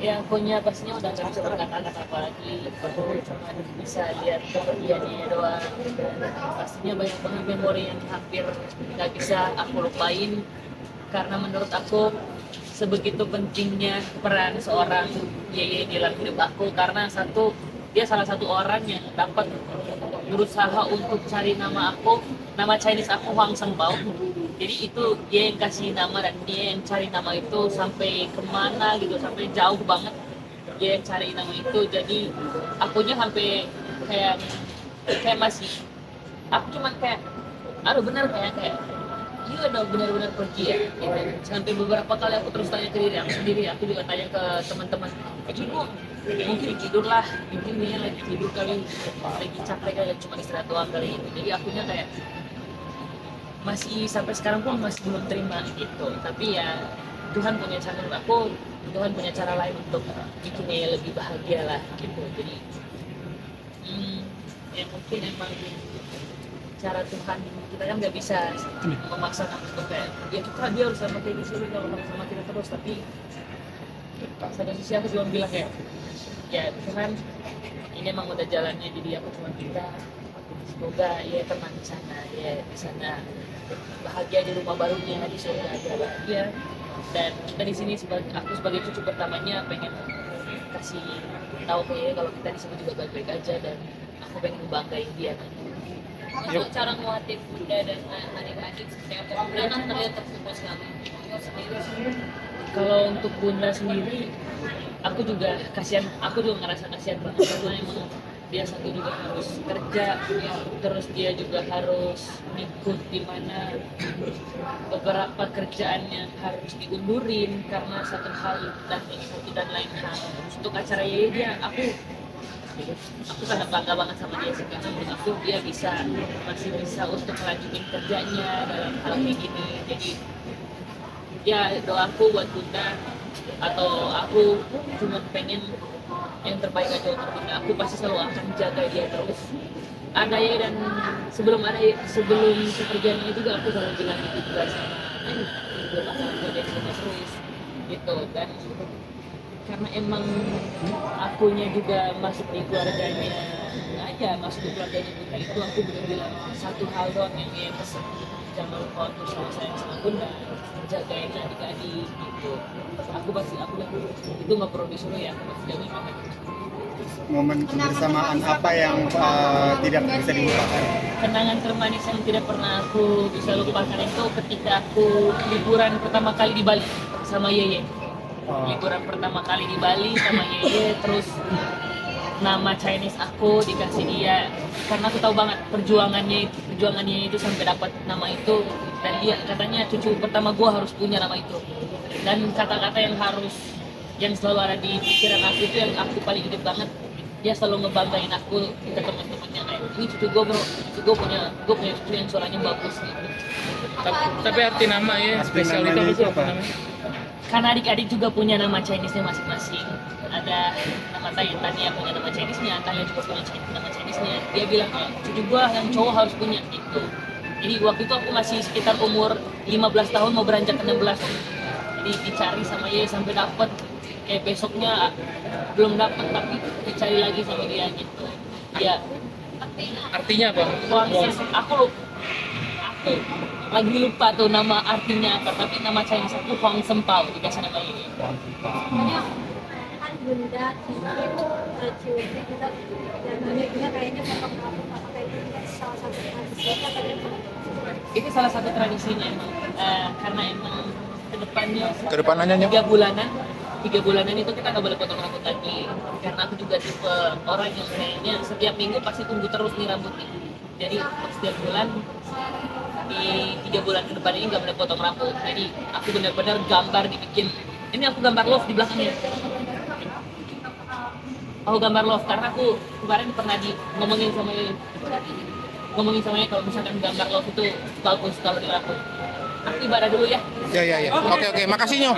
yang punya pastinya udah nggak bisa berkata-kata apa lagi, cuma bisa lihat kepergiannya doang. Pastinya banyak banget memori yang hampir nggak bisa aku lupain, karena menurut aku sebegitu pentingnya peran seorang Yeye di dalam hidup aku, karena satu, dia salah satu orang yang dapat berusaha untuk cari nama aku, nama Chinese aku Huang Sengpao. Jadi itu dia yang kasih nama dan dia yang cari nama itu sampai kemana gitu, sampai jauh banget dia yang cari nama itu. Jadi akunya sampai kayak kayak masih, aku cuman kayak aduh benar kayak iya udah benar-benar pergi ya gitu. Sampai beberapa kali aku terus tanya ke diri aku sendiri, aku juga tanya ke teman-teman, gua mungkin tidur lah, mungkin dia lagi tidur kali, lagi capek kali, cuma istirahat doang kali itu. Jadi akunya kayak masih sampai sekarang pun masih belum terima gitu. Tapi ya Tuhan punya cara, aku Tuhan punya cara lain untuk bikinnya lebih bahagia lah gitu. Jadi ya mungkin emang cara Tuhan, kita kan nggak bisa memaksakan untuk kayak ya dia harus sama kayak gitu kalau sama kita terus. Tapi satu sisi aku cuma bilang kayak ya Tuhan, ini emang udah jalannya, jadi aku cuma minta semoga ya tenang di sana, ya di sana bahagia di rumah barunya, di surga dia bahagia. Dan kita di sini aku sebagai cucu pertamanya pengen kasih tahu kayak kalau kita di sini juga baik-baik aja, dan aku pengen membanggain dia kan. Untuk cara nguatin bunda dan adik-adik seperti apa? Bunda kan terlihat terfokus sekali. Kalau untuk bunda sendiri, aku juga kasihan, aku juga ngerasa kasihan banget karena emang dia satu juga harus kerja, terus dia juga harus ngikut di mana beberapa kerjaan yang harus diundurin karena satu hal dan lain hal. Untuk acara Yeye dia, aku sangat bangga banget sama dia sih, karena menurut aku dia masih bisa untuk melanjutin kerjanya dalam hal kayak gini. Jadi ya doaku buat Bunda, atau aku cuma pengen yang terbaik aja untuk Bunda. Aku pasti selalu akan jaga dia terus. Ada ya, dan sebelum kepergiannya juga aku selalu bilang itu juga sama belum akan jaga dia terus gitu. Dan karena emang akunya juga masuk di keluarganya aja, masuk di keluarganya Bunda, itu aku bilang satu hal doang yang dia pesan, jangan lupa untuk selalu sayang sama Bunda, jagain adik-adik gitu. Aku itu nggak perlu disuruh ya, aku pasti jagain banget. Momen kebersamaan apa yang tidak bisa dilupakan? Kenangan termanis yang tidak pernah aku bisa lupakan itu ketika aku liburan pertama kali di Bali sama Yeye. Liburan pertama kali di Bali sama Yeye, terus nama Chinese aku dikasih dia, karena aku tahu banget perjuangannya itu sampai dapat nama itu. Dan dia katanya cucu pertama gua harus punya nama itu, dan kata-kata yang selalu ada di pikiran aku itu yang aku paling ingat banget. Dia selalu ngebanggain aku ke teman-temannya kayak ini cucu gua bro, gue punya cucu yang suaranya bagus gitu. Tapi arti nama ya spesial itu apa? Karena adik-adik juga punya nama Chinese-nya masing-masing. Ada nama Tania punya nama Chinese-nya, Tania juga punya nama Chinese-nya. Dia bilang cucu gua yang cowok harus punya gitu. Jadi waktu itu aku masih sekitar umur 15 tahun mau beranjak ke 16. Jadi dicari sama dia sampai dapet. Kayak besoknya belum dapat, tapi dicari lagi sama dia gitu. Ya. Artinya apa? Aku lagi lupa tuh nama artinya apa, tapi nama Chinese aku Huang Sempao, dikasih nama ini. Kan Bunda cium kita dan Bunda kayaknya salah satu Itu salah satu tradisinya emang, karena emang Kedepannya 3 bulanan itu kita nggak boleh potong rambut lagi, karena aku juga tipe orang yang kayaknya setiap minggu pasti tunggu terus nih rambutnya. Jadi setiap bulan di 3 bulan ke depan ini nggak boleh potong rambut. Jadi aku benar-benar gambar dibikin. Ini aku gambar love di belakangnya. Aku gambar love karena aku kemarin pernah ngomongin sama kalau misalkan gambar love itu bagus kalau di rambut. Aku ibadah dulu ya. Ya. Oke. Makasih Nyo.